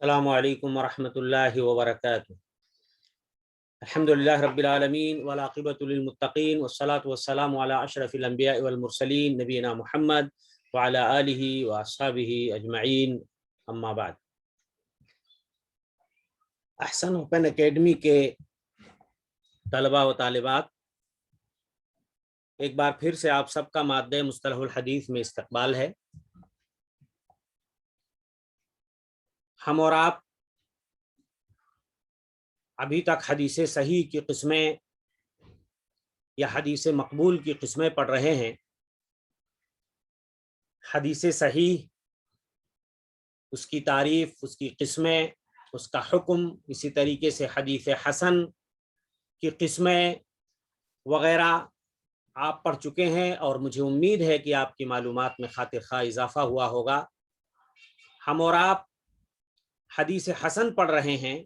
السلام علیکم ورحمۃ اللہ وبرکاتہ۔ الحمدللہ رب العالمین والعاقبۃ للمتقین والصلاۃ والسلام علی اشرف الانبیاء والمرسلین نبینا محمد وعلی آلہ واصحابہ اجمعین، اما بعد۔ احسن اوپن اکیڈمی کے طلباء و طالبات، ایک بار پھر سے آپ سب کا مادہ مصطلح الحدیث میں استقبال ہے۔ ہم اور آپ ابھی تک حدیث صحیح کی قسمیں یا حدیث مقبول کی قسمیں پڑھ رہے ہیں۔ حدیث صحیح، اس کی تعریف، اس کی قسمیں، اس کا حکم، اسی طریقے سے حدیث حسن کی قسمیں وغیرہ آپ پڑھ چکے ہیں، اور مجھے امید ہے کہ آپ کی معلومات میں خاطر خواہ اضافہ ہوا ہوگا۔ ہم اور آپ حدیث حسن پڑھ رہے ہیں۔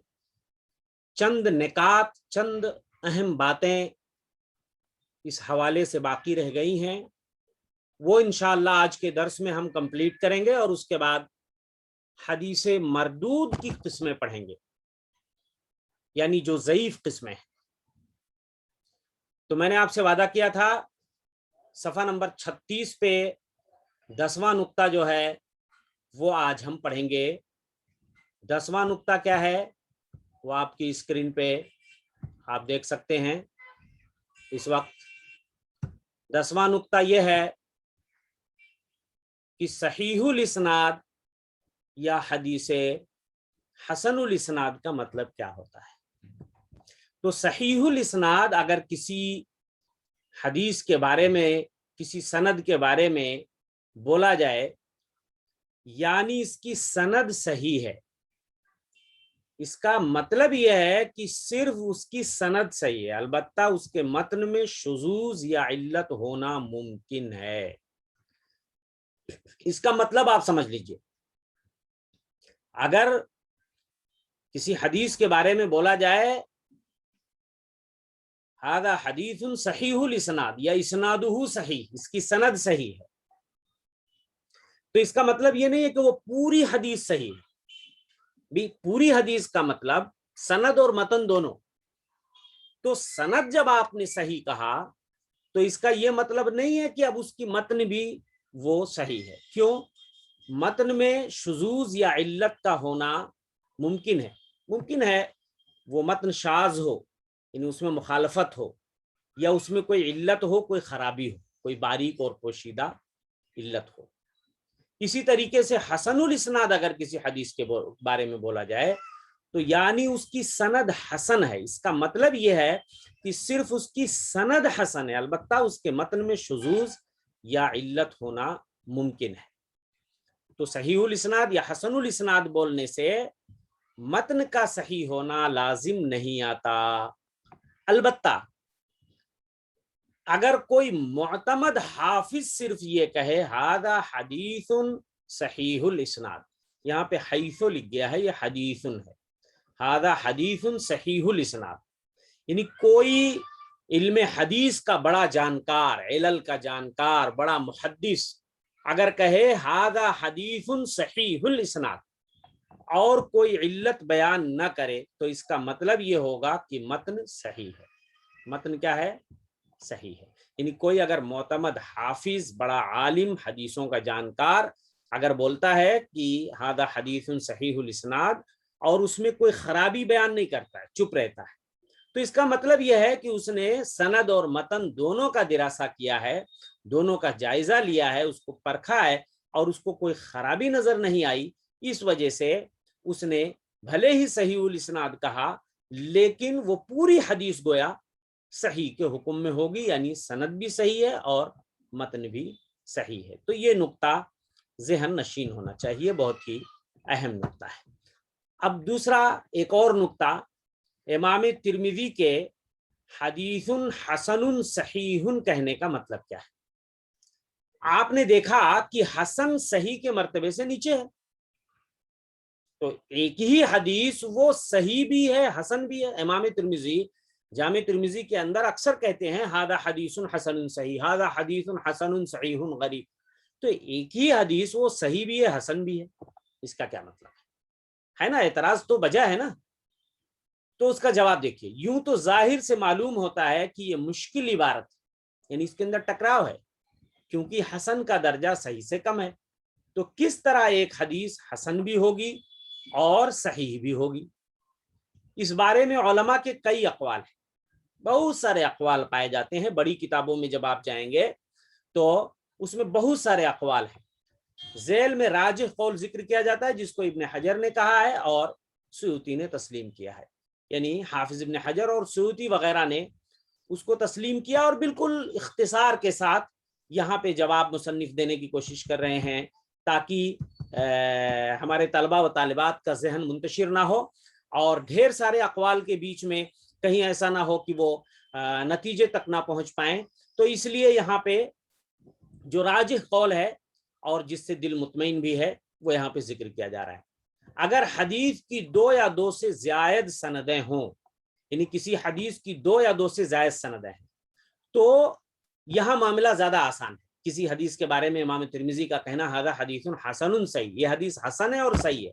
چند نکات، چند اہم باتیں اس حوالے سے باقی رہ گئی ہیں، وہ انشاءاللہ آج کے درس میں ہم کمپلیٹ کریں گے، اور اس کے بعد حدیث مردود کی قسمیں پڑھیں گے، یعنی جو ضعیف قسمیں ہیں۔ تو میں نے آپ سے وعدہ کیا تھا صفحہ نمبر 36 پہ 10واں نقطہ جو ہے وہ آج ہم پڑھیں گے۔ 10واں نقطہ کیا ہے وہ آپ کی اسکرین پہ آپ دیکھ سکتے ہیں اس وقت۔ 10واں نقطہ یہ ہے کہ صحیح الاسناد یا حدیث حسن الاسناد کا مطلب کیا ہوتا ہے۔ تو صحیح الاسناد اگر کسی حدیث کے بارے میں، کسی سند کے بارے میں بولا جائے، یعنی اس کی سند صحیح ہے، اس کا مطلب یہ ہے کہ صرف اس کی سند صحیح ہے، البتہ اس کے متن میں شذوذ یا علت ہونا ممکن ہے۔ اس کا مطلب آپ سمجھ لیجئے، اگر کسی حدیث کے بارے میں بولا جائے ھذا حدیث صحیح الاسناد یا اسنادہ صحیح، اس کی سند صحیح ہے، تو اس کا مطلب یہ نہیں ہے کہ وہ پوری حدیث صحیح ہے۔ بھی پوری حدیث کا مطلب سند اور متن دونوں۔ تو سند جب آپ نے صحیح کہا تو اس کا یہ مطلب نہیں ہے کہ اب اس کی متن بھی وہ صحیح ہے۔ کیوں؟ متن میں شذوذ یا علت کا ہونا ممکن ہے، ممکن ہے وہ متن شاذ ہو، یعنی اس میں مخالفت ہو، یا اس میں کوئی علت ہو، کوئی خرابی ہو، کوئی باریک اور پوشیدہ علت ہو۔ اسی طریقے سے حسن الاسناد اگر کسی حدیث کے بارے میں بولا جائے تو یعنی اس کی سند حسن ہے، اس کا مطلب یہ ہے کہ صرف اس کی سند حسن ہے، البتہ اس کے متن میں شذوذ یا علت ہونا ممکن ہے۔ تو صحیح الاسناد یا حسن الاسناد بولنے سے متن کا صحیح ہونا لازم نہیں آتا، البتہ اگر کوئی معتمد حافظ صرف یہ کہے ھذا حدیث صحیح الاسناد، یہاں پہ حیث لکھ گیا ہے، یہ حدیث ہے، ھذا حدیث صحیح الاسناد، یعنی کوئی علم حدیث کا بڑا جانکار، علل کا جانکار، بڑا محدث اگر کہے ھذا حدیث صحیح الاسناد اور کوئی علت بیان نہ کرے تو اس کا مطلب یہ ہوگا کہ متن صحیح ہے۔ متن کیا ہے؟ صحیح ہے۔ یعنی کوئی اگر معتمد حافظ، بڑا عالم، حدیثوں کا جانکار اگر بولتا ہے کہ ھذا حدیث صحیح الاسناد اور اس میں کوئی خرابی بیان نہیں کرتا ہے، چپ رہتا ہے، تو اس کا مطلب یہ ہے کہ اس نے سند اور متن دونوں کا دراسہ کیا ہے، دونوں کا جائزہ لیا ہے، اس کو پرکھا ہے، اور اس کو کوئی خرابی نظر نہیں آئی، اس وجہ سے اس نے بھلے ہی صحیح الاسناد کہا لیکن وہ پوری حدیث گویا صحیح کے حکم میں ہوگی، یعنی سند بھی صحیح ہے اور متن بھی صحیح ہے۔ تو یہ نقطہ ذہن نشین ہونا چاہیے، بہت ہی اہم نقطہ ہے۔ اب دوسرا ایک اور نقطہ، امام ترمذی کے حدیث حسن صحیح کہنے کا مطلب کیا ہے۔ آپ نے دیکھا کہ حسن صحیح کے مرتبے سے نیچے ہے، تو ایک ہی حدیث وہ صحیح بھی ہے، حسن بھی ہے۔ امام ترمذی جامع ترمذی کے اندر اکثر کہتے ہیں ھذا حدیث حسن صحیح، ھذا حدیث حسن صحیح غریب، تو ایک ہی حدیث وہ صحیح بھی ہے، حسن بھی ہے، اس کا کیا مطلب ہے؟ ہے نا, اعتراض تو بجا ہے نا. تو اس کا جواب دیکھیے, یوں تو ظاہر سے معلوم ہوتا ہے کہ یہ مشکل عبارت یعنی اس کے اندر ٹکراؤ ہے, کیونکہ حسن کا درجہ صحیح سے کم ہے. تو کس طرح ایک حدیث حسن بھی ہوگی اور صحیح بھی ہوگی؟ اس بارے میں علماء کے کئی اقوال ہیں, بہت سارے اقوال پائے جاتے ہیں. بڑی کتابوں میں جب آپ جائیں گے تو اس میں بہت سارے اقوال ہیں. ذیل میں راجح قول ذکر کیا جاتا ہے جس کو ابن حجر نے کہا ہے اور سیوطی نے تسلیم کیا ہے. یعنی حافظ ابن حجر اور سیوطی وغیرہ نے اس کو تسلیم کیا اور بالکل اختصار کے ساتھ یہاں پہ جواب مصنف دینے کی کوشش کر رہے ہیں تاکہ ہمارے طلبہ و طالبات کا ذہن منتشر نہ ہو اور ڈھیر سارے اقوال کے بیچ میں کہیں ایسا نہ ہو کہ وہ نتیجے تک نہ پہنچ پائیں. تو اس لیے یہاں پہ جو راجح قول ہے اور جس سے دل مطمئن بھی ہے وہ یہاں پہ ذکر کیا جا رہا ہے. اگر حدیث کی 2 یا 2 سے زائد سندیں ہوں, یعنی کسی حدیث کی 2 یا 2 سے زائد سندیں ہیں, تو یہاں معاملہ زیادہ آسان ہے. کسی حدیث کے بارے میں امام ترمذی کا کہنا ھذا حدیث حسن صحیح, یہ حدیث حسن ہے اور صحیح ہے,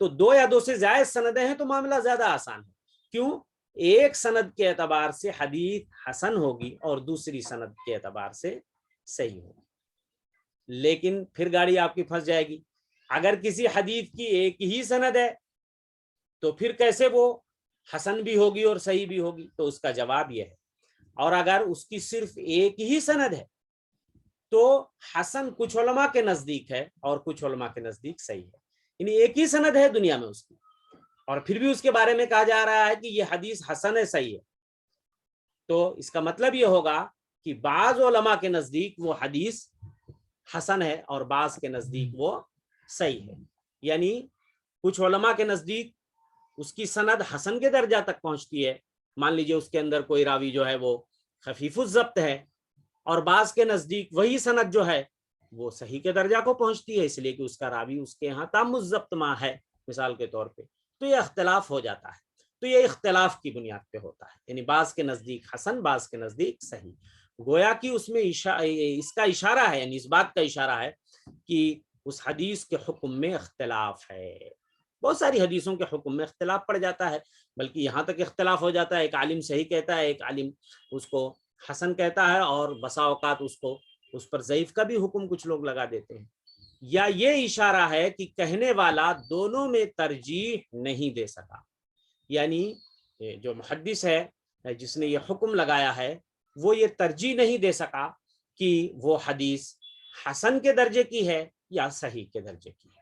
تو 2 یا 2 سے زائد سندیں ہیں تو معاملہ زیادہ آسان ہے. کیوں؟ ایک سند کے اعتبار سے حدیث حسن ہوگی اور دوسری سند کے اعتبار سے صحیح ہوگی. لیکن پھر گاڑی آپ کی پھنس جائے گی. اگر کسی حدیث کی ایک ہی سند ہے تو پھر کیسے وہ حسن بھی ہوگی اور صحیح بھی ہوگی؟ تو اس کا جواب یہ ہے, اور اگر اس کی صرف ایک ہی سند ہے تو حسن کچھ علماء کے نزدیک ہے اور کچھ علماء کے نزدیک صحیح ہے. یعنی ایک ہی سند ہے دنیا میں اس کی, اور پھر بھی اس کے بارے میں کہا جا رہا ہے کہ یہ حدیث حسن ہے, صحیح ہے. تو اس کا مطلب یہ ہوگا کہ بعض علماء کے نزدیک وہ حدیث حسن ہے اور بعض کے نزدیک وہ صحیح ہے. یعنی کچھ علماء کے نزدیک اس کی سند حسن کے درجہ تک پہنچتی ہے, مان لیجئے اس کے اندر کوئی راوی جو ہے وہ خفیف الضبط ہے, اور بعض کے نزدیک وہی سند جو ہے وہ صحیح کے درجہ کو پہنچتی ہے, اس لیے کہ اس کا راوی اس کے ہاں تام الضبط ماں ہے مثال کے طور پہ. تو یہ اختلاف ہو جاتا ہے. تو یہ اختلاف کی بنیاد پہ ہوتا ہے, یعنی بعض کے نزدیک حسن, بعض کے نزدیک صحیح. گویا کہ اس میں اس کا اشارہ ہے, یعنی اس بات کا اشارہ ہے کہ اس حدیث کے حکم میں اختلاف ہے. بہت ساری حدیثوں کے حکم میں اختلاف پڑ جاتا ہے, بلکہ یہاں تک اختلاف ہو جاتا ہے ایک عالم صحیح کہتا ہے, ایک عالم اس کو حسن کہتا ہے, اور بسا اوقات اس پر ضعیف کا بھی حکم کچھ لوگ لگا دیتے ہیں. یا یہ اشارہ ہے کہ کہنے والا دونوں میں ترجیح نہیں دے سکا, یعنی جو محدث ہے جس نے یہ حکم لگایا ہے وہ یہ ترجیح نہیں دے سکا کہ وہ حدیث حسن کے درجے کی ہے یا صحیح کے درجے کی ہے.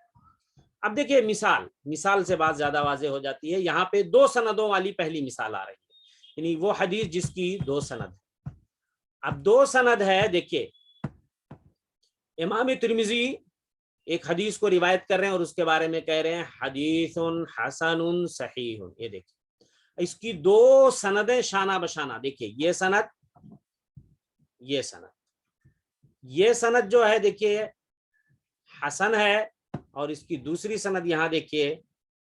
اب دیکھیے مثال سے بات زیادہ واضح ہو جاتی ہے. یہاں پہ 2 سندوں والی پہلی مثال آ رہی ہے, یعنی وہ حدیث جس کی 2 سند ہے. اب 2 سند ہے, دیکھیے امام ترمذی ایک حدیث کو روایت کر رہے ہیں اور اس کے بارے میں کہہ رہے ہیں حدیث حسن صحیح. یہ دیکھیے اس کی 2 سندیں شانہ بشانہ. دیکھیے یہ سند جو ہے دیکھیے حسن ہے, اور اس کی دوسری سند یہاں دیکھیے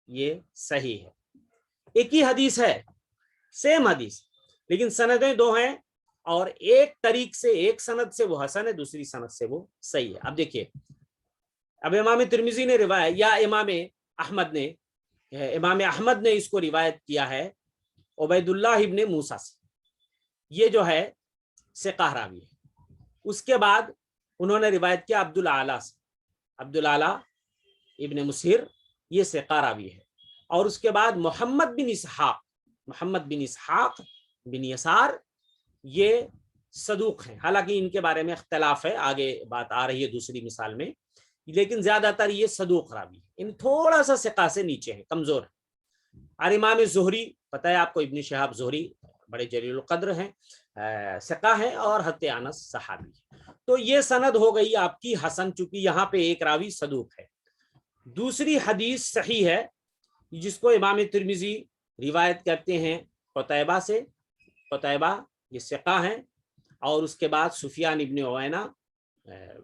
یہ صحیح ہے. ایک ہی حدیث ہے, سیم حدیث, لیکن سندیں 2 ہیں, اور ایک طریق سے ایک سند سے وہ حسن ہے, دوسری سند سے وہ صحیح ہے. اب دیکھیے, اب امام ترمذی نے روایت یا امام احمد نے اس کو روایت کیا ہے عبید اللہ ابن موسیٰ سے, یہ جو ہے ثقہ راوی ہے. اس کے بعد انہوں نے روایت کیا عبد الاعلیٰ سے, عبد الاعلیٰ ابن مسہر, یہ ثقہ راوی ہے. اور اس کے بعد محمد بن اسحاق بن یسار, یہ صدوق ہیں, حالانکہ ان کے بارے میں اختلاف ہے, آگے بات آ رہی ہے دوسری مثال میں, لیکن زیادہ تر یہ صدوق راوی ہے, ان تھوڑا سا ثقہ سے نیچے ہیں, کمزور ہے. اور امام زہری, پتہ ہے آپ کو ابن شہاب زہری بڑے جلیل القدر ہیں, ثقہ ہیں اور حضرت انس صحابی. تو یہ سند ہو گئی آپ کی حسن, چونکہ یہاں پہ ایک راوی صدوق ہے. دوسری حدیث صحیح ہے جس کو امام ترمذی روایت کرتے ہیں قتیبہ سے. قتیبہ یہ ثقہ ہیں, اور اس کے بعد سفیان ابن عوینہ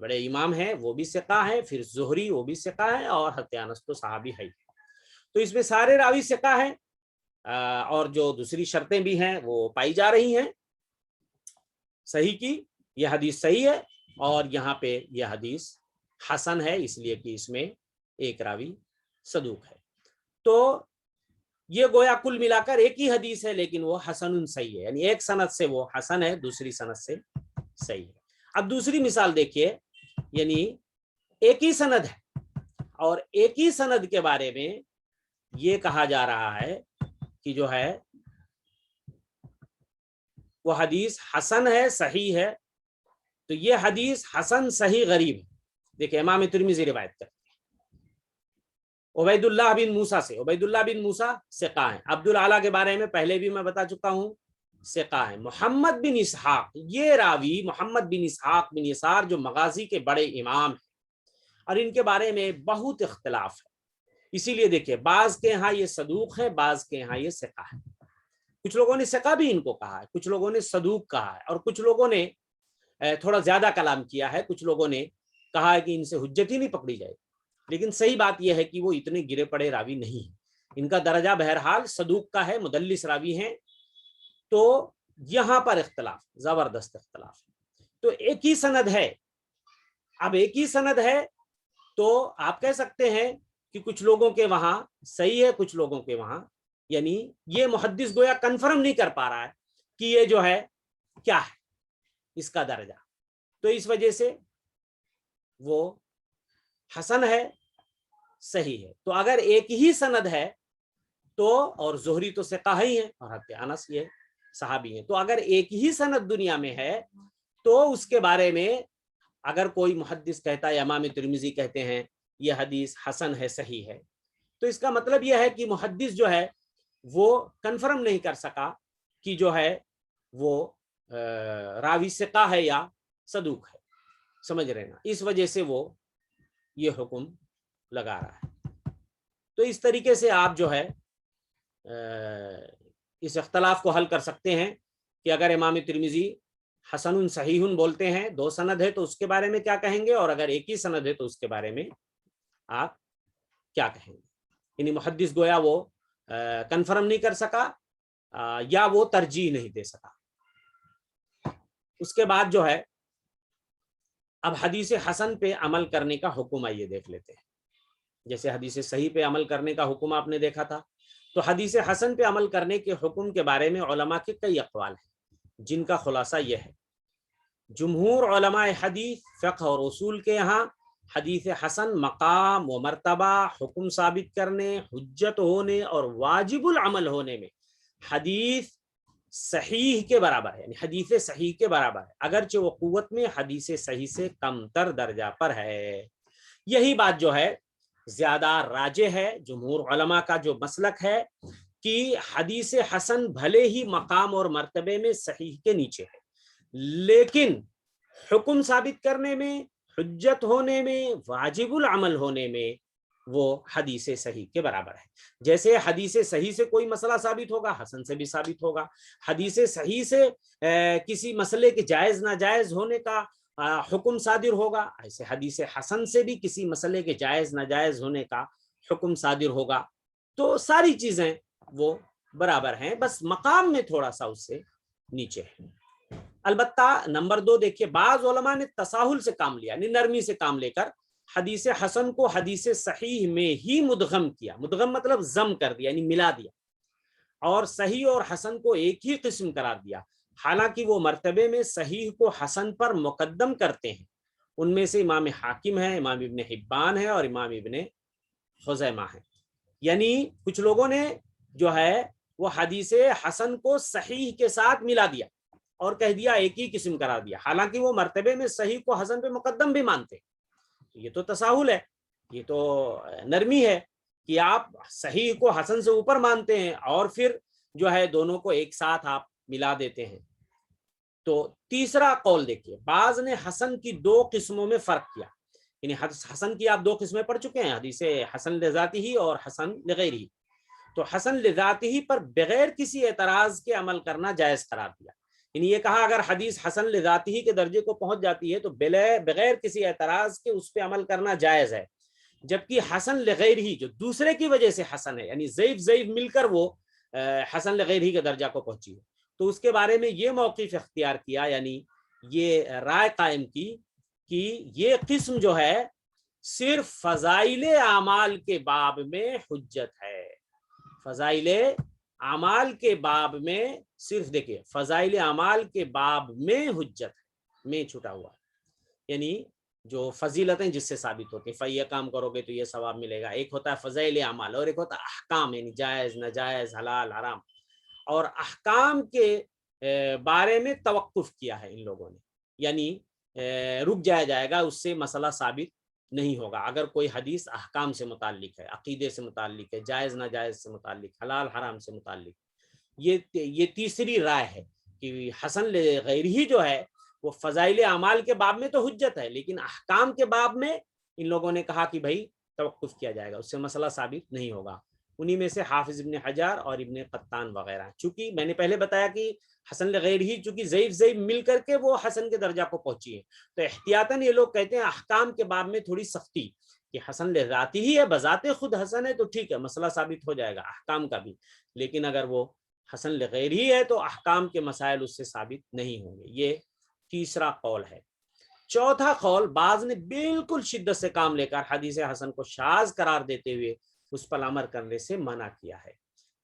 بڑے امام ہیں, وہ بھی ثقہ ہیں, پھر زہری وہ بھی ثقہ ہے, اور حضرت انس تو صحابی ہے. تو اس میں سارے راوی ثقہ ہیں, اور جو دوسری شرطیں بھی ہیں وہ پائی جا رہی ہیں صحیح کی. یہ حدیث صحیح ہے, اور یہاں پہ یہ حدیث حسن ہے, اس لیے کہ اس میں ایک راوی صدوق ہے. تو یہ گویا کل ملا کر ایک ہی حدیث ہے لیکن وہ حسن صحیح ہے، یعنی ایک سند سے وہ حسن ہے، دوسری سند سے صحیح ہے۔ اب دوسری مثال دیکھیے، یعنی ایک ہی سند ہے اور ایک ہی سند کے بارے میں یہ کہا جا رہا ہے کہ جو ہے وہ حدیث حسن ہے، صحیح ہے، تو یہ حدیث حسن صحیح غریب ہے۔ دیکھیں امام ترمذی روایت کرتے ہیں عبید اللہ بن موسیٰ سے، عبید اللہ بن موسیٰ ثقہ ہیں، عبد العلا کے بارے میں پہلے بھی میں بتا چکا ہوں ثقہ ہیں، محمد بن اسحاق، یہ راوی محمد بن اسحاق بن یسار جو مغازی کے بڑے امام ہیں، اور ان کے بارے میں بہت اختلاف ہے، اسی لیے دیکھیں بعض کے ہاں یہ صدوق ہے، بعض کے ہاں یہ ثقہ ہے، کچھ لوگوں نے ثقہ بھی ان کو کہا ہے، کچھ لوگوں نے صدوق کہا ہے، اور کچھ لوگوں نے تھوڑا زیادہ کلام کیا ہے، کچھ لوگوں نے کہا ہے کہ ان سے حجت ہی نہیں پکڑی جائے، لیکن صحیح بات یہ ہے کہ وہ اتنے گرے پڑے راوی نہیں ہیں، ان کا درجہ بہرحال صدوق کا ہے، مدلس راوی ہیں، تو یہاں پر اختلاف، زبردست اختلاف، تو ایک ہی سند ہے، اب ایک ہی سند ہے تو آپ کہہ سکتے ہیں کہ کچھ لوگوں کے وہاں صحیح ہے، کچھ لوگوں کے وہاں، یعنی یہ محدث گویا کنفرم نہیں کر پا رہا ہے کہ یہ جو ہے کیا ہے اس کا درجہ، تو اس وجہ سے وہ حسن ہے، صحیح ہے۔ تو اگر ایک ہی سند ہے تو، اور زہری تو ثقہ ہی ہیں اور حضرت انس یہ صحابی ہیں، تو اگر ایک ہی سند دنیا میں ہے تو اس کے بارے میں اگر کوئی محدث کہتا ہے، امام ترمذی کہتے ہیں یہ حدیث حسن ہے، صحیح ہے، تو اس کا مطلب یہ ہے کہ محدث جو ہے وہ کنفرم نہیں کر سکا کہ جو ہے وہ راوی ثقہ ہے یا صدوق ہے، سمجھ رہے نا، اس وجہ سے وہ یہ حکم لگا رہا ہے۔ تو اس طریقے سے آپ جو ہے اس اختلاف کو حل کر سکتے ہیں کہ اگر امام ترمذی حسن صحیح بولتے ہیں، دو سند ہے تو اس کے بارے میں کیا کہیں گے، اور اگر ایک ہی سند ہے تو اس کے بارے میں آپ کیا کہیں گے، یعنی محدث گویا وہ کنفرم نہیں کر سکا یا وہ ترجیح نہیں دے سکا۔ اس کے بعد جو ہے اب حدیث حسن پہ عمل کرنے کا حکم آئیے دیکھ لیتے ہیں، جیسے حدیث صحیح پہ عمل کرنے کا حکم آپ نے دیکھا تھا، تو حدیث حسن پہ عمل کرنے کے حکم کے بارے میں علماء کے کئی اقوال ہیں، جن کا خلاصہ یہ ہے، جمہور علماء حدیث فقہ اور اصول کے یہاں حدیث حسن مقام و مرتبہ، حکم ثابت کرنے، حجت ہونے اور واجب العمل ہونے میں حدیث صحیح کے برابر ہے، یعنی حدیث صحیح کے برابر ہے، اگرچہ وہ قوت میں حدیث صحیح سے کم تر درجہ پر ہے۔ یہی بات جو ہے زیادہ راجح ہے، جمہور علماء کا جو مسلک ہے کہ حدیث حسن بھلے ہی مقام اور مرتبے میں صحیح کے نیچے ہے، لیکن حکم ثابت کرنے میں، حجت ہونے میں، واجب العمل ہونے میں وہ حدیث صحیح کے برابر ہے۔ جیسے حدیث صحیح سے کوئی مسئلہ ثابت ہوگا، حسن سے بھی ثابت ہوگا، حدیث صحیح سے کسی مسئلے کے جائز ناجائز ہونے کا حکم صادر ہوگا، ایسے حدیث حسن سے بھی کسی مسئلے کے جائز ناجائز ہونے کا حکم صادر ہوگا، تو ساری چیزیں وہ برابر ہیں، بس مقام میں تھوڑا سا اس سے نیچے ہے۔ البتہ نمبر 2 دیکھیے، بعض علماء نے تساہل سے کام لیا، یعنی نرمی سے کام لے کر حدیث حسن کو حدیث صحیح میں ہی مدغم کیا، مدغم مطلب ضم کر دیا، یعنی ملا دیا، اور صحیح اور حسن کو ایک ہی قسم قرار دیا، حالانکہ وہ مرتبے میں صحیح کو حسن پر مقدم کرتے ہیں، ان میں سے امام حاکم ہے، امام ابن حبان ہے اور امام ابن خزیمہ ہے۔ یعنی کچھ لوگوں نے جو ہے وہ حدیث حسن کو صحیح کے ساتھ ملا دیا اور کہہ دیا ایک ہی قسم قرار دیا، حالانکہ وہ مرتبے میں صحیح کو حسن پہ مقدم بھی مانتے، یہ تو تساہل ہے، یہ تو نرمی ہے کہ آپ صحیح کو حسن سے اوپر مانتے ہیں اور پھر جو ہے دونوں کو ایک ساتھ آپ ملا دیتے ہیں۔ تو تیسرا قول دیکھیے، بعض نے حسن کی 2 قسموں میں فرق کیا، یعنی حسن کی آپ 2 قسمیں پڑھ چکے ہیں، حدیث حسن لذاتی ہی اور حسن لغیرہ، تو حسن لذاتی ہی پر بغیر کسی اعتراض کے عمل کرنا جائز قرار دیا، یعنی یہ کہا اگر حدیث حسن لذاتی ہی کے درجے کو پہنچ جاتی ہے تو بغیر کسی اعتراض کے اس پہ عمل کرنا جائز ہے، جبکہ حسن لغیرہ جو دوسرے کی وجہ سے حسن ہے، یعنی ضعیف مل کر وہ حسن لغیرہ کے درجہ کو پہنچی ہے، تو اس کے بارے میں یہ موقف اختیار کیا، یعنی یہ رائے قائم کی کہ یہ قسم جو ہے صرف فضائل اعمال کے باب میں حجت ہے، فضائل اعمال کے باب میں صرف دیکھیے فضائل اعمال کے باب میں حجت ہے، میں چھٹا ہوا، یعنی جو فضیلتیں جس سے ثابت ہوتی ہیں، یہ کام کرو گے تو یہ ثواب ملے گا، ایک ہوتا ہے فضائل اعمال اور ایک ہوتا ہے احکام، یعنی جائز ناجائز حلال حرام، اور احکام کے بارے میں توقف کیا ہے ان لوگوں نے، یعنی رک جائے گا، اس سے مسئلہ ثابت نہیں ہوگا۔ اگر کوئی حدیث احکام سے متعلق ہے، عقیدے سے متعلق ہے، جائز ناجائز سے متعلق، حلال حرام سے متعلق، یہ تیسری رائے ہے کہ حسن لغیرہ جو ہے وہ فضائل اعمال کے باب میں تو حجت ہے، لیکن احکام کے باب میں ان لوگوں نے کہا کہ بھائی توقف کیا جائے گا، اس سے مسئلہ ثابت نہیں ہوگا۔ انہی میں سے حافظ ابن حجر اور ابن قطان وغیرہ، چونکہ میں نے پہلے بتایا کہ حسن لغیرہ چونکہ ضعیف مل کر کے وہ حسن کے درجہ کو پہنچی ہے، تو احتیاطاً یہ لوگ کہتے ہیں احکام کے باب میں تھوڑی سختی کہ حسن لذاتی ہی ہے، بذات خود حسن ہے تو ٹھیک ہے، مسئلہ ثابت ہو جائے گا احکام کا بھی، لیکن اگر وہ حسن لغیرہ ہے تو احکام کے مسائل اس سے ثابت نہیں ہوں گے۔ یہ تیسرا قول ہے۔ چوتھا قول، بعض نے بالکل شدت سے کام لے کر حدیث حسن کو شاذ قرار دیتے ہوئے اس پر عمل کرنے سے منع کیا ہے،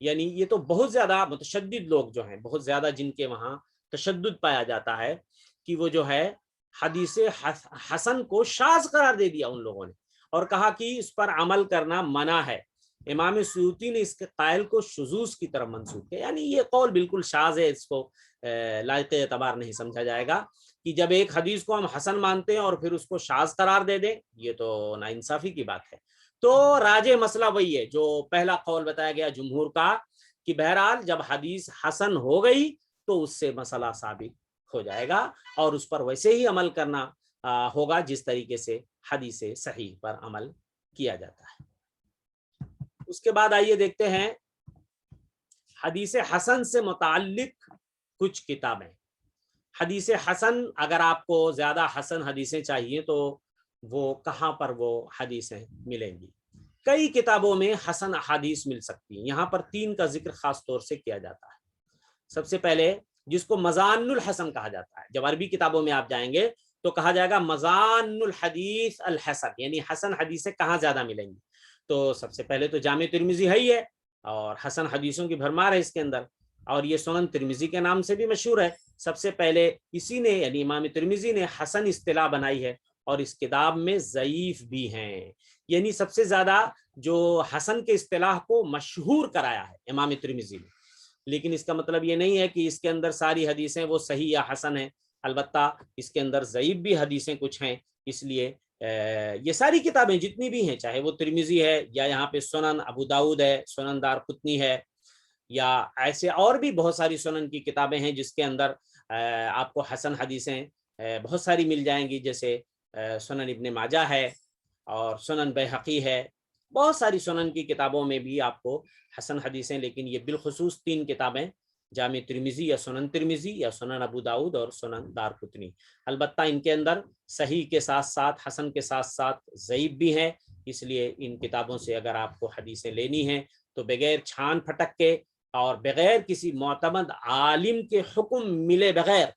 یعنی یہ تو بہت زیادہ متشدد لوگ جو ہیں، بہت زیادہ جن کے وہاں تشدد پایا جاتا ہے کہ وہ جو ہے حدیث حسن کو شاذ قرار دے دیا ان لوگوں نے اور کہا کہ اس پر عمل کرنا منع ہے۔ امام سیوطی نے اس کے قائل کو شذوذ کی طرف منسوب کیا، یعنی یہ قول بالکل شاذ ہے، اس کو لائق اعتبار نہیں سمجھا جائے گا کہ جب ایک حدیث کو ہم حسن مانتے ہیں اور پھر اس کو شاذ قرار دے دیں، یہ تو ناانصافی کی بات ہے۔ تو راجح مسئلہ وہی ہے جو پہلا قول بتایا گیا جمہور کا کہ بہرحال جب حدیث حسن ہو گئی تو اس سے مسئلہ ثابت ہو جائے گا اور اس پر ویسے ہی عمل کرنا ہوگا جس طریقے سے حدیث صحیح پر عمل کیا جاتا ہے۔ اس کے بعد آئیے دیکھتے ہیں حدیث حسن سے متعلق کچھ کتابیں۔ حدیث حسن، اگر آپ کو زیادہ حسن حدیثیں چاہیے تو وہ کہاں پر وہ حدیثیں ملیں گی؟ کئی کتابوں میں حسن احادیث مل سکتی ہیں، یہاں پر 3 کا ذکر خاص طور سے کیا جاتا ہے۔ سب سے پہلے جس کو مزان الحسن کہا جاتا ہے، جب عربی کتابوں میں آپ جائیں گے تو کہا جائے گا مزان الحدیث الحسن، یعنی حسن حدیثیں کہاں زیادہ ملیں گی؟ تو سب سے پہلے تو جامع ترمذی ہے ہی ہے اور حسن حدیثوں کی بھرمار ہے اس کے اندر، اور یہ سنن ترمذی کے نام سے بھی مشہور ہے۔ سب سے پہلے اسی نے یعنی امام ترمذی نے حسن اصطلاح بنائی ہے اور اس کتاب میں ضعیف بھی ہیں، یعنی سب سے زیادہ جو حسن کے اصطلاح کو مشہور کرایا ہے امام ترمذی نے، لیکن اس کا مطلب یہ نہیں ہے کہ اس کے اندر ساری حدیثیں وہ صحیح یا حسن ہیں، البتہ اس کے اندر ضعیف بھی حدیثیں کچھ ہیں، اس لیے یہ ساری کتابیں جتنی بھی ہیں، چاہے وہ ترمذی ہے یا یہاں پہ سنن ابو داؤد ہے، سنن دارقطنی ہے، یا ایسے اور بھی بہت ساری سنن کی کتابیں ہیں جس کے اندر آپ کو حسن حدیثیں بہت ساری مل جائیں گی، جیسے سنن ابن ماجہ ہے اور سنن بیہقی ہے، بہت ساری سنن کی کتابوں میں بھی آپ کو حسن حدیثیں، لیکن یہ بالخصوص 3 کتابیں، جامع ترمذی یا سنن ابو داؤد اور سنن دارقطنی، البتہ ان کے اندر صحیح کے ساتھ ساتھ حسن کے ساتھ ساتھ ضعیف بھی ہیں، اس لیے ان کتابوں سے اگر آپ کو حدیثیں لینی ہیں تو بغیر چھان پھٹک کے اور بغیر کسی معتمد عالم کے حکم ملے بغیر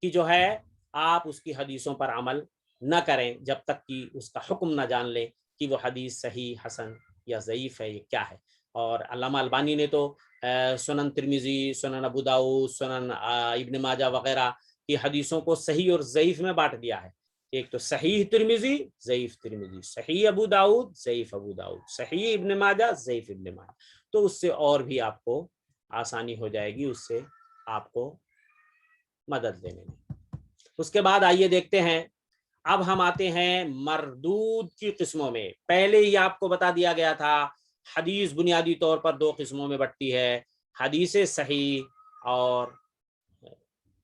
کہ جو ہے آپ اس کی حدیثوں پر عمل نہ کریں جب تک کہ اس کا حکم نہ جان لیں کہ وہ حدیث صحیح حسن یا ضعیف ہے، یہ کیا ہے۔ اور علامہ البانی نے تو سنن ترمذی، سنن ابو داؤد، سنن ابن ماجہ وغیرہ کی حدیثوں کو صحیح اور ضعیف میں بانٹ دیا ہے، ایک تو صحیح ترمذی، ضعیف ترمذی، صحیح ابو داؤد، ضعیف ابو داؤد، صحیح ابن ماجہ، ضعیف ابن ماجہ، تو اس سے اور بھی آپ کو آسانی ہو جائے گی، اس سے آپ کو مدد لینے میں۔ اس کے بعد آئیے دیکھتے ہیں، اب ہم آتے ہیں مردود کی قسموں میں۔ پہلے ہی آپ کو بتا دیا گیا تھا حدیث بنیادی طور پر 2 قسموں میں بٹتی ہے، حدیث صحیح اور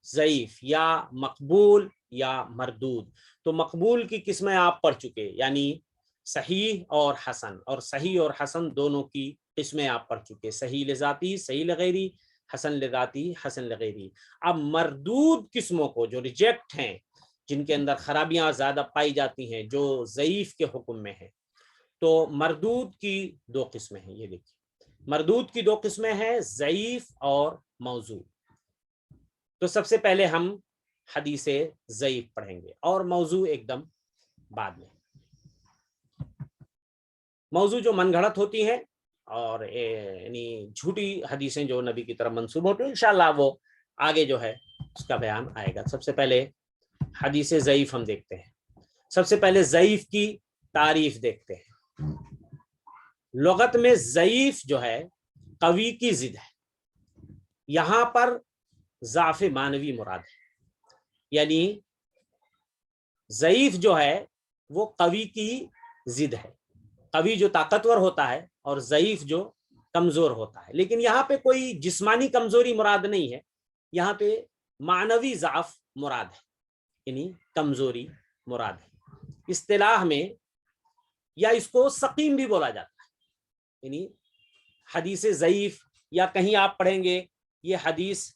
ضعیف، یا مقبول یا مردود۔ تو مقبول کی قسمیں آپ پڑھ چکے، یعنی صحیح اور حسن، اور صحیح اور حسن دونوں کی قسمیں آپ پڑھ چکے، صحیح لذاتی، صحیح لغیری، حسن لذاتی، حسن لغیری۔ اب مردود قسموں کو، جو ریجیکٹ ہیں، جن کے اندر خرابیاں زیادہ پائی جاتی ہیں، جو ضعیف کے حکم میں ہیں، تو مردود کی 2 قسمیں ہیں۔ یہ دیکھیے مردود کی 2 قسمیں ہیں، ضعیف اور موضوع۔ تو سب سے پہلے ہم حدیث ضعیف پڑھیں گے اور موضوع ایک دم بعد میں۔ موضوع جو من گھڑت ہوتی ہیں اور یعنی جھوٹی حدیثیں جو نبی کی طرف منسوب ہوتی ہیں، انشاءاللہ وہ آگے جو ہے اس کا بیان آئے گا۔ سب سے پہلے حدیث ضعیف ہم دیکھتے ہیں۔ سب سے پہلے ضعیف کی تعریف دیکھتے ہیں۔ لغت میں ضعیف جو ہے قوی کی ضد ہے، یہاں پر ضعف معنوی مراد ہے، یعنی ضعیف جو ہے وہ قوی کی ضد ہے، قوی جو طاقتور ہوتا ہے اور ضعیف جو کمزور ہوتا ہے، لیکن یہاں پہ کوئی جسمانی کمزوری مراد نہیں ہے، یہاں پہ معنوی ضعف مراد ہے، یعنی کمزوری مراد ہے۔ اصطلاح میں یا اس کو سقیم بھی بولا جاتا ہے، یعنی حدیث ضعیف، یا کہیں آپ پڑھیں گے یہ حدیث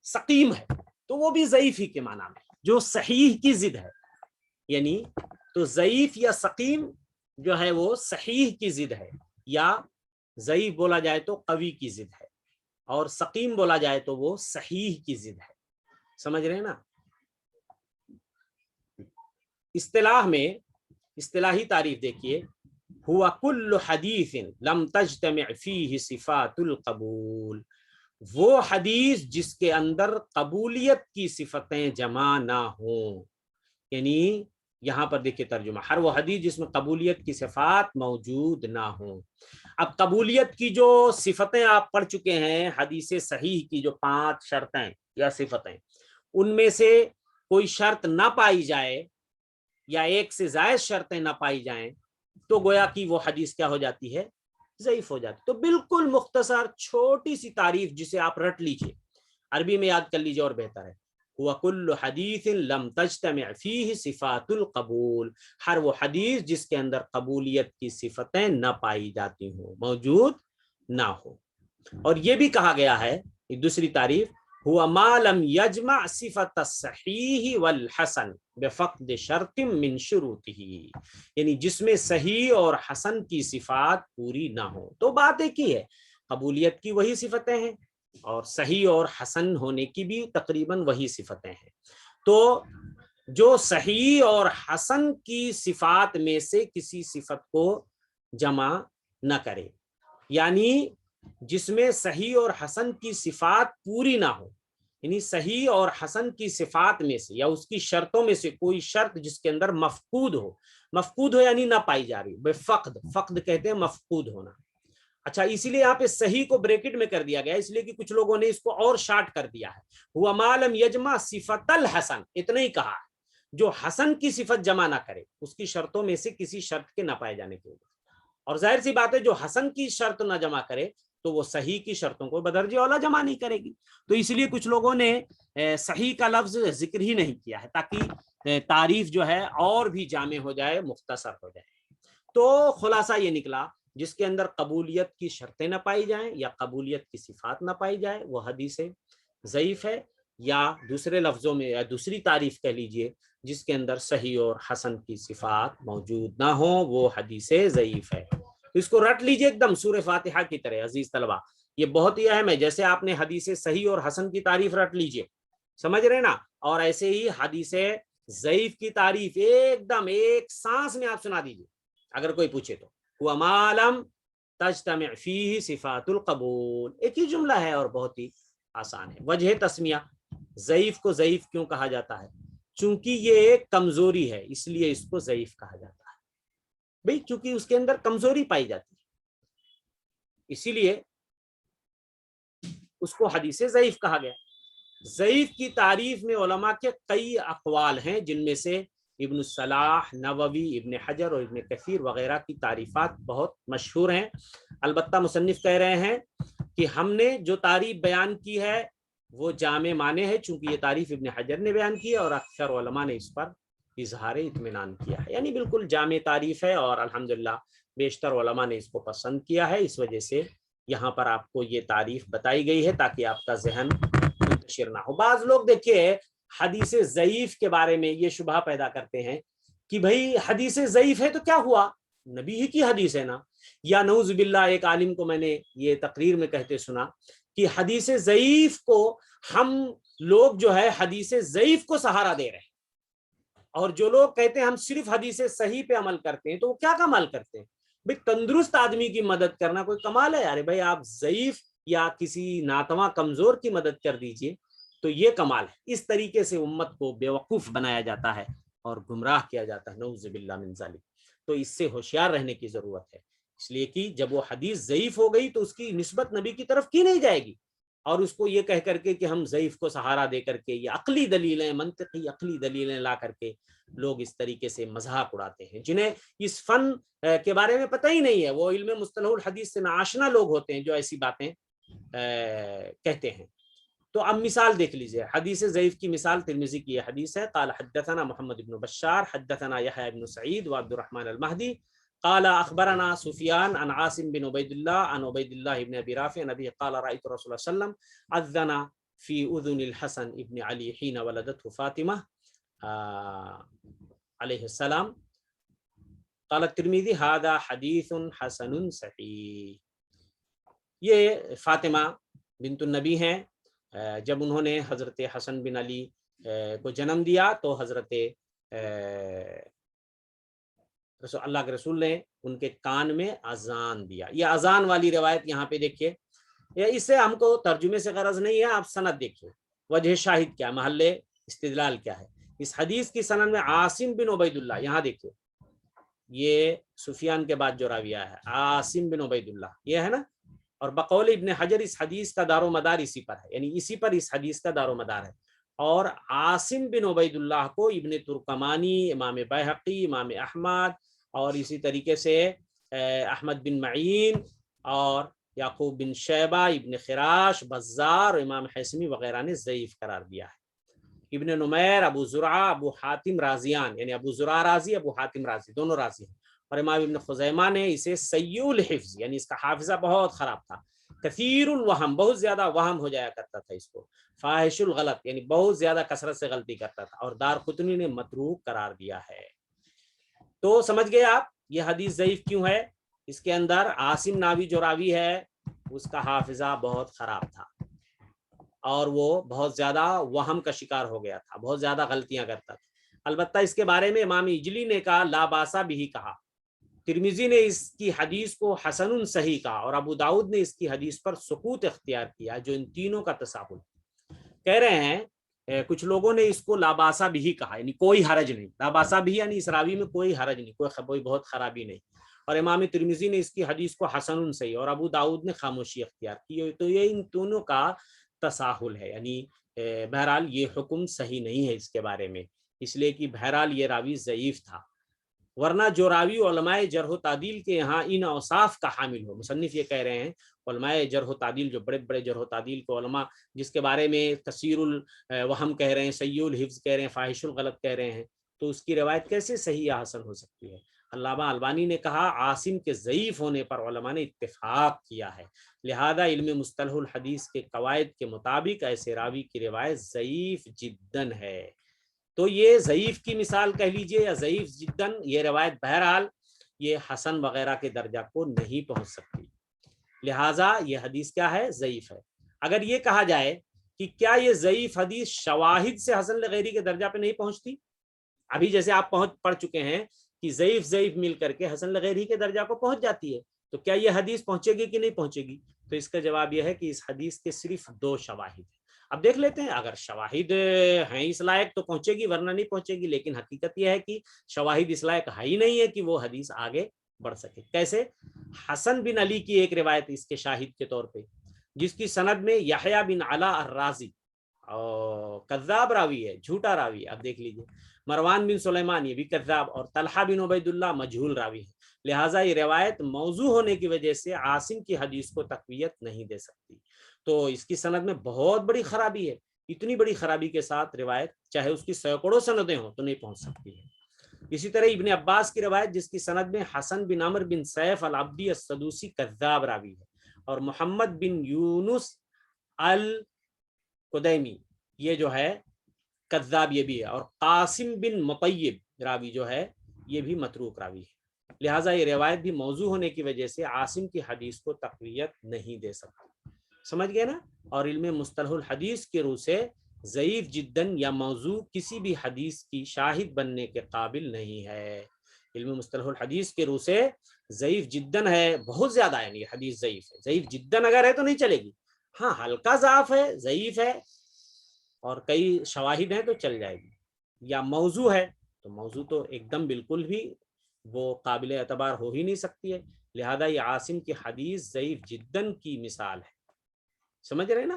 سقیم ہے تو وہ بھی ضعیف ہی کے معنی میں، جو صحیح کی ضد ہے، یعنی تو ضعیف یا سقیم جو ہے وہ صحیح کی ضد ہے، یا ضعیف بولا جائے تو قوی کی ضد ہے، اور سقیم بولا جائے تو وہ صحیح کی ضد ہے۔ سمجھ رہے ہیں نا؟ اصطلاح میں اصطلاحی تعریف دیکھیے، ہوا کل حدیث لم تجتمع فیہ صفات القبول، وہ حدیث جس کے اندر قبولیت کی صفتیں جمع نہ ہوں، یعنی یہاں پر دیکھیے ترجمہ، ہر وہ حدیث جس میں قبولیت کی صفات موجود نہ ہوں۔ اب قبولیت کی جو صفتیں آپ پڑھ چکے ہیں، حدیث صحیح کی جو 5 شرطیں یا صفتیں، ان میں سے کوئی شرط نہ پائی جائے یا ایک سے زائد شرطیں نہ پائی جائیں تو گویا کہ وہ حدیث کیا ہو جاتی ہے؟ ضعیف ہو جاتی۔ تو بالکل مختصر چھوٹی سی تعریف جسے آپ رٹ لیجئے، عربی میں یاد کر لیجئے اور بہتر ہے، وَكُلُّ حَدِيثٍ لَمْ تَجْتَمِعْ فِيهِ صِفَاتُ الْقَبُولِ، ہر وہ حدیث جس کے اندر قبولیت کی صفتیں نہ پائی جاتی ہوں، موجود نہ ہو۔ اور یہ بھی کہا گیا ہے، دوسری تعریف، هو ما لم يجمع صفت الصحیح والحسن بفقد شرط من شروطه، یعنی جس میں صحیح اور حسن کی صفات پوری نہ ہو۔ تو بات ایک ہی ہے، قبولیت کی وہی صفتیں ہیں اور صحیح اور حسن ہونے کی بھی تقریباً وہی صفتیں ہیں۔ تو جو صحیح اور حسن کی صفات میں سے کسی صفت کو جمع نہ کرے، یعنی جس میں صحیح اور حسن کی صفات پوری نہ ہو، یعنی صحیح اور حسن کی صفات میں سے یا اس کی شرطوں میں سے کوئی شرط جس کے اندر مفقود ہو یعنی نہ پائی جا رہی، بے فقد، فقد کہتے ہیں مفقود ہونا۔ اچھا، اسی لیے یہاں پہ صحیح کو بریکٹ میں کر دیا گیا، اس لیے کہ کچھ لوگوں نے اس کو اور شارٹ کر دیا ہے، ہوا ما لم یجمع صفت الحسن، اتنا ہی کہا ہے، جو حسن کی صفت جمع نہ کرے اس کی شرطوں میں سے کسی شرط کے نہ پائے جانے کے اوپر۔ اور ظاہر سی بات ہے جو حسن کی شرط نہ جمع کرے تو وہ صحیح کی شرطوں کو بدرجہ اولا جمع نہیں کرے گی۔ تو اس لیے کچھ لوگوں نے صحیح کا لفظ ذکر ہی نہیں کیا ہے تاکہ تعریف جو ہے اور بھی جامع ہو جائے، مختصر ہو جائے۔ تو خلاصہ یہ نکلا، جس کے اندر قبولیت کی شرطیں نہ پائی جائیں یا قبولیت کی صفات نہ پائی جائے وہ حدیث ضعیف ہے، یا دوسرے لفظوں میں یا دوسری تعریف کہہ لیجئے، جس کے اندر صحیح اور حسن کی صفات موجود نہ ہوں وہ حدیث ضعیف ہے۔ اس کو رٹ لیجئے ایک دم سورہ فاتحہ کی طرح عزیز طلبہ، یہ بہت ہی اہم ہے۔ جیسے آپ نے حدیث صحیح اور حسن کی تعریف رٹ لیجئے، سمجھ رہے نا، اور ایسے ہی حدیث ضعیف کی تعریف ایک دم ایک سانس میں آپ سنا دیجئے اگر کوئی پوچھے تو، ہوا ما لم تجتمع فیہ صفات القبول، ایک ہی جملہ ہے اور بہت ہی آسان ہے۔ وجہ تسمیہ، ضعیف کو ضعیف کیوں کہا جاتا ہے؟ چونکہ یہ ایک کمزوری ہے اس لیے اس کو ضعیف کہا جاتا ہے بھئی، چونکہ اس کے اندر کمزوری پائی جاتی ہے اسی لیے اس کو حدیث ضعیف کہا گیا۔ ضعیف کی تعریف میں علماء کے کئی اقوال ہیں، جن میں سے ابن الصلاح، نووی، ابن حجر اور ابن کثیر وغیرہ کی تعریفات بہت مشہور ہیں۔ البتہ مصنف کہہ رہے ہیں کہ ہم نے جو تعریف بیان کی ہے وہ جامع معنی ہے، چونکہ یہ تعریف ابن حجر نے بیان کی ہے اور اکثر علماء نے اس پر اظہار اطمینان کیا ہے، یعنی بالکل جامع تعریف ہے اور الحمدللہ بیشتر علماء نے اس کو پسند کیا ہے، اس وجہ سے یہاں پر آپ کو یہ تعریف بتائی گئی ہے تاکہ آپ کا ذہن منتشر نہ ہو۔ بعض لوگ دیکھیے حدیث ضعیف کے بارے میں یہ شبہ پیدا کرتے ہیں کہ بھئی حدیث ضعیف ہے تو کیا ہوا، نبی ہی کی حدیث ہے نا، یا نعوذ باللہ ایک عالم کو میں نے یہ تقریر میں کہتے سنا کہ حدیث ضعیف کو ہم لوگ جو ہے حدیث ضعیف کو سہارا دے رہے ہیں، اور جو لوگ کہتے ہیں ہم صرف حدیث صحیح پہ عمل کرتے ہیں تو وہ کیا عمل کرتے ہیں؟ بھائی تندرست آدمی کی مدد کرنا کوئی کمال ہے؟ ارے بھائی آپ ضعیف یا کسی ناتواں کمزور کی مدد کر دیجئے تو یہ کمال ہے۔ اس طریقے سے امت کو بیوقوف بنایا جاتا ہے اور گمراہ کیا جاتا ہے، نعوذ باللہ من ذالک۔ تو اس سے ہوشیار رہنے کی ضرورت ہے، اس لیے کہ جب وہ حدیث ضعیف ہو گئی تو اس کی نسبت نبی کی طرف کی نہیں جائے گی، اور اس کو یہ کہہ کر کے کہ ہم ضعیف کو سہارا دے کر کے، یہ عقلی دلیلیں، منطقی عقلی دلیلیں لا کر کے لوگ اس طریقے سے مذاق اڑاتے ہیں، جنہیں اس فن کے بارے میں پتہ ہی نہیں ہے، وہ علم مصطلح الحدیث سے ناآشنا لوگ ہوتے ہیں جو ایسی باتیں کہتے ہیں۔ تو اب مثال دیکھ لیجئے، حدیث ضعیف کی مثال ترمذی کی یہ حدیث ہے، قال حدثنا محمد بن بشار حدثنا یحییٰ بن سعید وعبد الرحمن المہدی قال اخبرنا سفیان عن عاصم بن عبید اللہ عن عبید اللہ بن ابی رافع عن ابی قال رأيت رسول اللہ صلی اللہ علیہ وسلم اذن فی اذن الحسن ابن علی حین ولدته فاطمہ علیہ السلام۔ قال الترمذی هذا حدیث حسن صحیح۔ یہ فاطمہ بنت النبی ہیں، جب انہوں نے حضرت حسن بن علی کو جنم دیا تو حضرت اللہ کے رسول نے ان کے کان میں اذان دیا۔ یہ اذان والی روایت یہاں پہ دیکھیے، اس سے ہم کو ترجمے سے غرض نہیں ہے، آپ سند دیکھیے، وجہ شاہد کیا، محل استدلال کیا ہے۔ اس حدیث کی سند میں عاصم بن عبید اللہ، یہاں دیکھیے یہ سفیان کے بعد جو راوی ہے عاصم بن عبید اللہ، یہ ہے نا، اور بقول ابن حجر اس حدیث کا دار و مدار اسی پر ہے، یعنی اسی پر اس حدیث کا دار و مدار ہے۔ اور عاصم بن عبید اللہ کو ابن ترکمانی، امام بیہقی، امام احمد، اور اسی طریقے سے احمد بن معین اور یعقوب بن شیبہ، ابن خراش، بزار اور امام حیثمی وغیرہ نے ضعیف قرار دیا ہے۔ ابن نمیر، ابو زرعہ، ابو حاتم رازیان، یعنی ابو زرعہ رازی، ابو حاتم رازی، دونوں رازی ہیں، اور امام ابن خزیمہ نے اسے سیء الحفظ، یعنی اس کا حافظہ بہت خراب تھا، کثیر الوہم، بہت زیادہ وہم ہو جایا کرتا تھا اس کو، فاحش الغلط، یعنی بہت زیادہ کثرت سے غلطی کرتا تھا، اور دارقطنی نے متروک قرار دیا ہے۔ تو سمجھ گئے آپ یہ حدیث ضعیف کیوں ہے؟ اس کے اندر عاصم ناوی جو راوی ہے اس کا حافظہ بہت خراب تھا، اور وہ بہت زیادہ وہم کا شکار ہو گیا تھا، بہت زیادہ غلطیاں کرتا تھا۔ البتہ اس کے بارے میں امام اجلی نے کہا لا باسا بھی کہا، ترمذی نے اس کی حدیث کو حسن صحیح کہا، اور ابو داؤد نے اس کی حدیث پر سکوت اختیار کیا، جو ان تینوں کا تساہل۔ کہہ رہے ہیں کچھ لوگوں نے اس کو لاباسا بھی کہا، یعنی کوئی حرج نہیں، لاباسا بھی یعنی اس راوی میں کوئی حرج نہیں، کوئی بہت خرابی نہیں، اور امام ترمذی نے اس کی حدیث کو حسن صحیح، اور ابو داؤد نے خاموشی اختیار کی۔ تو یہ ان دونوں کا تساہل ہے، یعنی بہرحال یہ حکم صحیح نہیں ہے اس کے بارے میں، اس لیے کہ بہرحال یہ راوی ضعیف تھا، ورنہ جو راوی علماء جرح و تعدیل کے یہاں ان اوصاف کا حامل ہو، مصنف یہ کہہ رہے ہیں علماء جرح و تعدیل، جو بڑے بڑے جرح و تعدیل کو علماء جس کے بارے میں کثیر الوہم کہہ رہے ہیں، سیء الحفظ کہہ رہے ہیں، فاحش الغلط کہہ رہے ہیں، تو اس کی روایت کیسے صحیح یا حسن ہو سکتی ہے؟ علامہ البانی نے کہا عاصم کے ضعیف ہونے پر علماء نے اتفاق کیا ہے، لہذا علم مصطلح الحدیث کے قواعد کے مطابق ایسے راوی کی روایت ضعیف جداً ہے۔ تو یہ ضعیف کی مثال کہہ لیجئے یا ضعیف جداً، یہ روایت بہرحال یہ حسن وغیرہ کے درجہ کو نہیں پہنچ سکتی، لہٰذا یہ حدیث کیا ہے؟ ضعیف ہے۔ اگر یہ کہا جائے کہ کیا یہ ضعیف حدیث شواہد سے حسن لغیری کے درجہ پہ نہیں پہنچتی؟ ابھی جیسے آپ پڑھ چکے ہیں کہ ضعیف مل کر کے حسن لغیری کے درجہ کو پہنچ جاتی ہے، تو کیا یہ حدیث پہنچے گی کہ نہیں پہنچے گی؟ تو اس کا جواب یہ ہے کہ اس حدیث کے صرف 2 شواہد ہیں۔ اب دیکھ لیتے ہیں، اگر شواہد ہیں اس لائق تو پہنچے گی، ورنہ نہیں پہنچے گی، لیکن حقیقت یہ ہے کہ شواہد اس لائق ہے ہی نہیں ہے کہ وہ حدیث آگے بڑھ سکے۔ کیسے؟ حسن بن علی کی ایک روایت اس کے شاہد کے طور پہ، جس کی سند میں یحییٰ بن علا الرازی کذاب راوی ہے، جھوٹا راوی ہے، اب دیکھ لیجئے، مروان بن سلیمان یہ بھی کذاب، اور طلحہ بن عبید اللہ مجہول راوی ہے، لہٰذا یہ روایت موضوع ہونے کی وجہ سے عاصم کی حدیث کو تقویت نہیں دے سکتی۔ تو اس کی سند میں بہت بڑی خرابی ہے، اتنی بڑی خرابی کے ساتھ روایت چاہے اس کی سینکڑوں سندیں ہوں تو نہیں پہنچ سکتی ہے۔ اسی طرح ابن عباس کی روایت جس کی سند میں حسن بن عمر بن سیف العبدی السدوسی کذاب راوی ہے، اور محمد بن یونس القدیمی یہ جو ہے کذاب یہ بھی ہے، اور قاسم بن مطیب راوی جو ہے یہ بھی متروک راوی ہے، لہٰذا یہ روایت بھی موضوع ہونے کی وجہ سے عاصم کی حدیث کو تقویت نہیں دے سکتی۔ سمجھ گئے نا؟ اور علم مصطلح الحدیث کے روح سے ضعیف جداً یا موضوع کسی بھی حدیث کی شاہد بننے کے قابل نہیں ہے۔ علم مصطلح الحدیث کے روح سے ضعیف جدن ہے بہت زیادہ ہے، حدیث ضعیف ہے، ضعیف جدن اگر ہے تو نہیں چلے گی، ہاں ہلکا ضعف ہے، ضعیف ہے اور کئی شواہد ہیں تو چل جائے گی، یا موضوع ہے تو موضوع تو ایک دم بالکل بھی وہ قابل اعتبار ہو ہی نہیں سکتی ہے، لہذا یہ عاصم کی حدیث ضعیف جدن کی مثال ہے، سمجھ رہے نا۔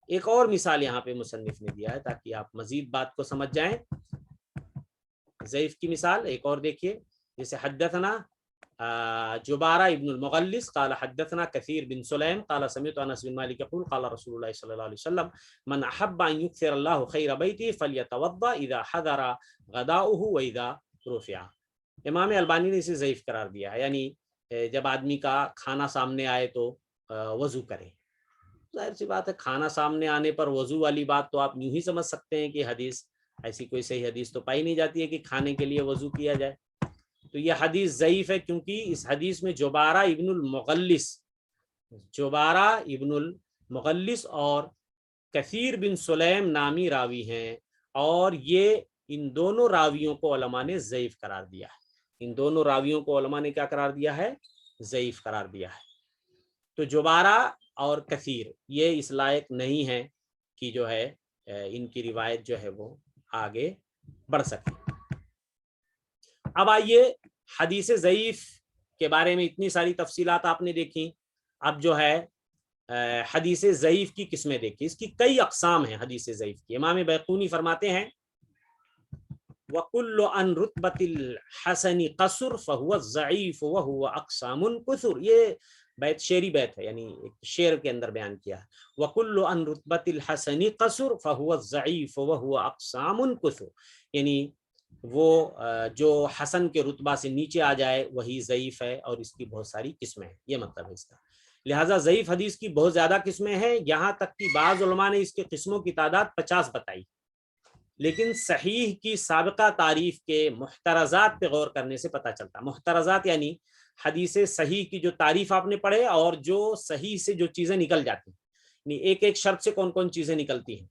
ایک اور مثال یہاں پہ مصنف نے دیا ہے تاکہ آپ مزید بات کو سمجھ جائیں، ضعیف کی مثال ایک اور دیکھیے، جیسے حدثنا جبارہ ابن المغلس قال حدثنا كثير بن سليم قال سمعت انس بن مالك يقول قال رسول الله صلى الله عليه وسلم من احب ان يكثر الله خير بيته فليتوضا اذا حضر غداؤه واذا رفع۔ امام البانی نے اسے ضعیف قرار دیا ہے، یعنی جب آدمی کا کھانا سامنے آئے تو وضو کرے، ظاہر سی بات ہے کھانا سامنے آنے پر وضو والی بات تو آپ یوں ہی سمجھ سکتے ہیں کہ حدیث ایسی کوئی صحیح حدیث تو پائی نہیں جاتی ہے کہ کھانے کے لیے وضو کیا جائے، تو یہ حدیث ضعیف ہے کیونکہ اس حدیث میں جبارہ ابن المغلس اور کثیر بن سلیم نامی راوی ہیں، اور یہ ان دونوں راویوں کو علماء نے ضعیف قرار دیا ہے، ان دونوں راویوں کو علماء نے کیا قرار دیا ہے؟ ضعیف قرار دیا ہے۔ تو جبارہ اور کثیر یہ اس لائق نہیں ہے کہ جو ہے ان کی روایت جو ہے وہ آگے بڑھ سکے۔ اب آئیے حدیث ضعیف کے بارے میں اتنی ساری تفصیلات آپ نے دیکھی، اب جو ہے حدیث ضعیف کی قسمیں دیکھی، اس کی کئی اقسام ہیں حدیث ضعیف کی۔ امام بیقونی فرماتے ہیں وَكُلُّ عَنْ رُتْبَةِ الْحَسَنِ قَصُرْ فَهُوَ الضَّعِيفُ وَهُوَ أَقْسَامٌ كُثُرٌ، یہ بیت شعری بیت ہے، یعنی ایک شعر کے اندر بیان کیا ہے، وَكُلُّ عَنْ رُتْبَةِ الْحَسَنِ قَصُرْ فَهُوَ الضَّعِيفُ وَهُوَ أَقْسَامٌ كُثُرٌ، یعنی وہ جو حسن کے رتبہ سے نیچے آ جائے وہی ضعیف ہے اور اس کی بہت ساری قسمیں ہیں، یہ مطلب ہے اس کا۔ لہٰذا ضعیف حدیث کی بہت زیادہ قسمیں ہیں، یہاں تک کہ بعض علماء نے اس کے قسموں کی تعداد 50 بتائی، لیکن صحیح کی سابقہ تعریف کے محترزات پہ غور کرنے سے پتہ چلتا، محترزات یعنی حدیث صحیح کی جو تعریف آپ نے پڑھے اور جو صحیح سے جو چیزیں نکل جاتی ہیں، یعنی ایک ایک شرط سے کون کون چیزیں نکلتی ہیں،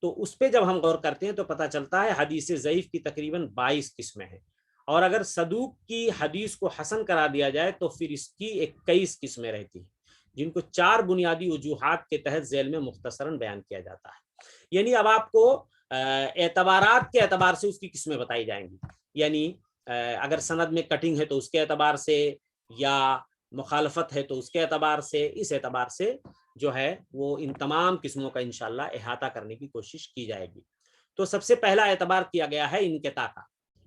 تو اس پہ جب ہم غور کرتے ہیں تو پتہ چلتا ہے حدیث ضعیف کی تقریباً 22 قسمیں ہیں، اور اگر صدوق کی حدیث کو حسن قرار دیا جائے تو پھر اس کی 21 قسمیں رہتی ہیں، جن کو 4 بنیادی وجوہات کے تحت ذیل میں مختصراً بیان کیا جاتا ہے۔ یعنی اب آپ کو اعتبارات کے اعتبار سے اس کی قسمیں بتائی جائیں گی، یعنی اگر سند میں کٹنگ ہے تو اس کے اعتبار سے، یا مخالفت ہے تو اس کے اعتبار سے، اس اعتبار سے جو ہے وہ ان تمام قسموں کا انشاءاللہ احاطہ کرنے کی کوشش کی جائے گی۔ تو سب سے پہلا اعتبار کیا گیا ہے انقطاع کا،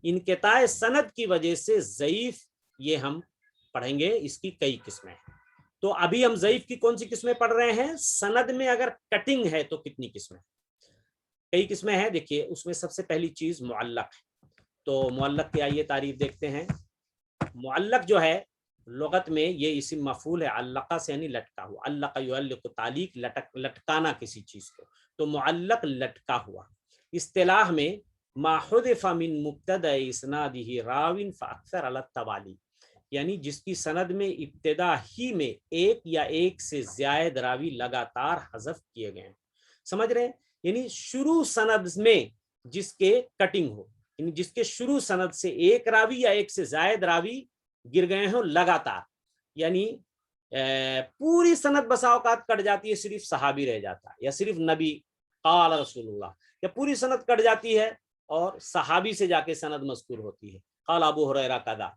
انقطاع سند کی وجہ سے ضعیف، یہ ہم پڑھیں گے، اس کی کئی قسمیں ہیں۔ تو ابھی ہم ضعیف کی کون سی قسمیں پڑھ رہے ہیں؟ سند میں اگر کٹنگ ہے تو کتنی قسمیں؟ کئی قسمیں ہیں، دیکھیے اس میں سب سے پہلی چیز معلق ہے۔ تو معلق کی آئیے تعریف دیکھتے ہیں۔ معلق جو ہے لغت میں یہ اسم مفعول ہے، علقہ سے یعنی لٹکا ہوا، علق یعلق تعلیق، لٹکانا کسی چیز کو، تو معلق لٹکا ہوا۔ اصطلاح میں ما حذف من مبتدأ اسنادہ راو فاکثر علی التوالی، یعنی جس کی سند میں ابتدا ہی میں ایک یا ایک سے زائد راوی لگاتار حذف کیے گئے ہیں، سمجھ رہے ہیں؟ یعنی شروع سند میں جس کے کٹنگ ہو، یعنی جس کے شروع سند سے ایک راوی یا ایک سے زائد راوی گر گئے ہوں لگاتار، یعنی پوری سند بسا اوقات کٹ جاتی ہے، صرف صحابی رہ جاتا ہے، یا صرف نبی قال رسول اللہ، یا پوری سند کٹ جاتی ہے اور صحابی سے جا کے سند مذکور ہوتی ہے، قال ابو ہریرہ کذا،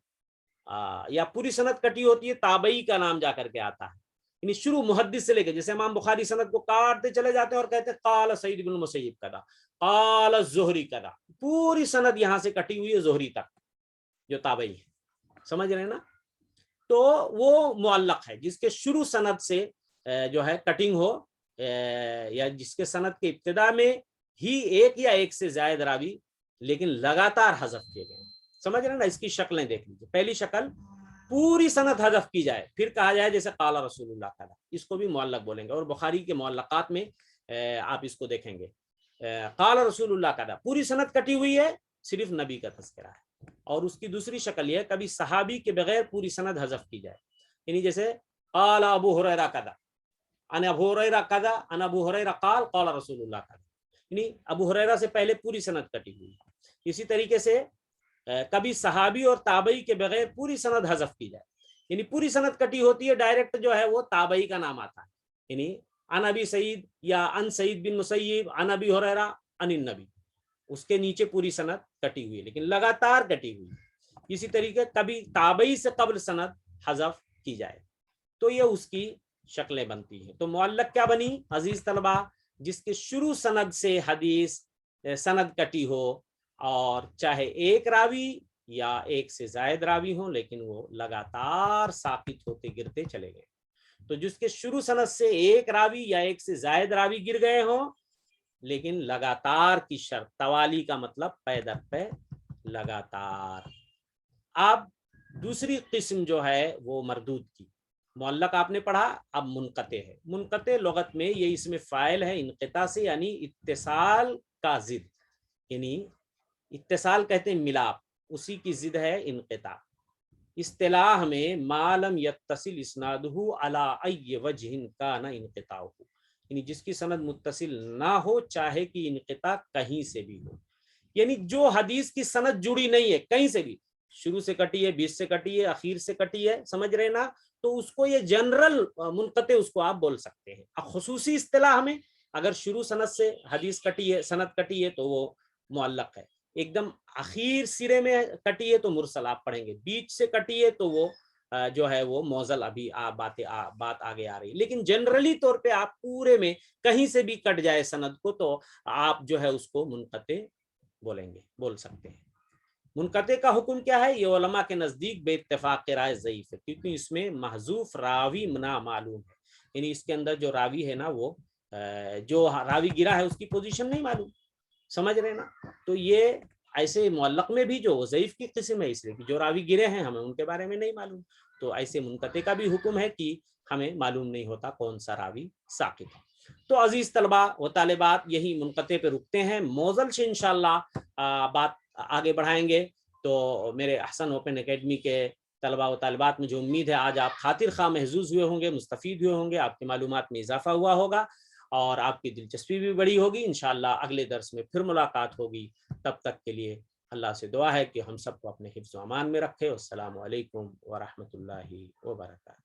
یا پوری سند کٹی ہوتی ہے، تابعی کا نام جا کر کے آتا ہے، یعنی شروع محدث سے لے کے، جیسے امام بخاری سند کو کاٹتے چلے جاتے ہیں اور کہتے ہیں قال سعید بن المسیب کذا، قال الزہری کذا، پوری سند یہاں سے کٹی ہوئی ہے زہری تک جو تابعی ہے، سمجھ رہے ہیں نا؟ تو وہ معلق ہے جس کے شروع سند سے جو ہے کٹنگ ہو، یا جس کے سند کے ابتدا میں ہی ایک یا ایک سے زائد راوی لیکن لگاتار حذف کیے گئے، سمجھ رہے ہیں نا؟ اس کی شکلیں دیکھ لیجیے۔ پہلی شکل، پوری سند حذف کی جائے، پھر کہا جائے جیسے قال رسول اللہ تعالی، اس کو بھی معلق بولیں گے، اور بخاری کے معلقات میں آپ اس کو دیکھیں گے، قال رسول اللہ تعالی، پوری سند کٹی ہوئی ہے، صرف نبی کا تذکرہ ہے۔ اور اس کی دوسری شکل یہ ہے کبھی صحابی کے بغیر پوری سند حذف کی جائے، یعنی جیسے قال ابو ہریرہ کذا، ان ابو ہریرہ کذا، ان ابو ہریرہ قال قال رسول اللہ کذا، یعنی ابو ہریرہ سے پہلے پوری سند کٹی ہوئی۔ اسی طریقے سے کبھی صحابی اور تابعی کے بغیر پوری سند حذف کی جائے، یعنی پوری سند کٹی ہوتی ہے، ڈائریکٹ جو ہے وہ تابعی کا نام آتا ہے، یعنی عن ابی سعید یا عن سعید بن مسیب عن ابی ہریرہ عن النبی، اس کے نیچے پوری سند کٹی ہوئی ہے لیکن لگاتار کٹی ہوئی ہے۔ اسی طریقے کبھی تابعی سے قبل سند حذف کی جائے تو یہ اس کی شکلیں بنتی ہیں۔ تو معلق کیا بنی عزیز طلبہ؟ جس کے شروع سند سے حدیث سند کٹی ہو، اور چاہے ایک راوی یا ایک سے زائد راوی ہوں لیکن وہ لگاتار ثابت ہوتے گرتے چلے گئے۔ تو جس کے شروع سند سے ایک راوی یا ایک سے زائد راوی گر گئے ہوں لیکن لگاتار کی شرط، توالی کا مطلب پے در پے لگاتار۔ اب دوسری قسم جو ہے وہ مردود کی، معلق آپ نے پڑھا، اب منقطع ہے۔ منقطع لغت میں یہ اسم فاعل ہے انقطاع سے، یعنی اتصال کا ضد، یعنی اتصال کہتے ہیں ملاپ، اسی کی ضد ہے انقطاع۔ اصطلاح میں ما لم یتصل اسنادہ علی ای وجہ کان انقطاعہ، یعنی جس کی سند متصل نہ ہو چاہے کہ انقطاع کہیں سے بھی ہو، یعنی جو حدیث کی سند جڑی نہیں ہے کہیں سے بھی، شروع سے کٹی ہے، بیچ سے کٹی ہے، اخیر سے کٹی ہے، سمجھ رہے نا، تو اس کو یہ جنرل منقطع اس کو آپ بول سکتے ہیں۔ اب خصوصی اصطلاح میں اگر شروع سند سے حدیث کٹی ہے، سند کٹی ہے تو وہ معلق ہے، ایک دم اخیر سرے میں کٹی ہے تو مرسل آپ پڑھیں گے، بیچ سے کٹی ہے تو وہ جو ہے وہ موزل، ابھی بات آگے آ رہی ہے، لیکن جنرلی طور پہ آپ پورے میں کہیں سے بھی کٹ جائے سند کو تو آپ جو ہے اس کو منقطع بولیں گے، بول سکتے ہیں۔ منقطع کا حکم کیا ہے؟ یہ علماء کے نزدیک بے اتفاق رائے ضعیف ہے، کیونکہ اس میں محذوف راوی نا معلوم ہے، یعنی اس کے اندر جو راوی ہے نا، وہ جو راوی گرا ہے اس کی پوزیشن نہیں معلوم، سمجھ رہے نا۔ تو یہ ایسے معلق میں بھی جو ضعیف کی قسم ہے، اس لیے کہ جو راوی گرے ہیں ہمیں ان کے بارے میں نہیں معلوم، تو ایسے منقطع کا بھی حکم ہے کہ ہمیں معلوم نہیں ہوتا کون سا راوی ساقط ہے۔ تو عزیز طلبہ و طالبات یہی منقطع پہ رکتے ہیں، موزل سے انشاءاللہ بات آگے بڑھائیں گے۔ تو میرے احسن اوپن اکیڈمی کے طلبہ و طالبات، مجھے امید ہے آج آپ خاطر خواہ محظوظ ہوئے ہوں گے، مستفید ہوئے ہوں گے، آپ کی معلومات میں اضافہ ہوا ہوگا اور آپ کی دلچسپی بھی بڑی ہوگی۔ انشاءاللہ اگلے درس میں پھر ملاقات ہوگی، تب تک کے لیے اللہ سے دعا ہے کہ ہم سب کو اپنے حفظ و امان میں رکھے۔ السلام علیکم ورحمۃ اللہ وبرکاتہ۔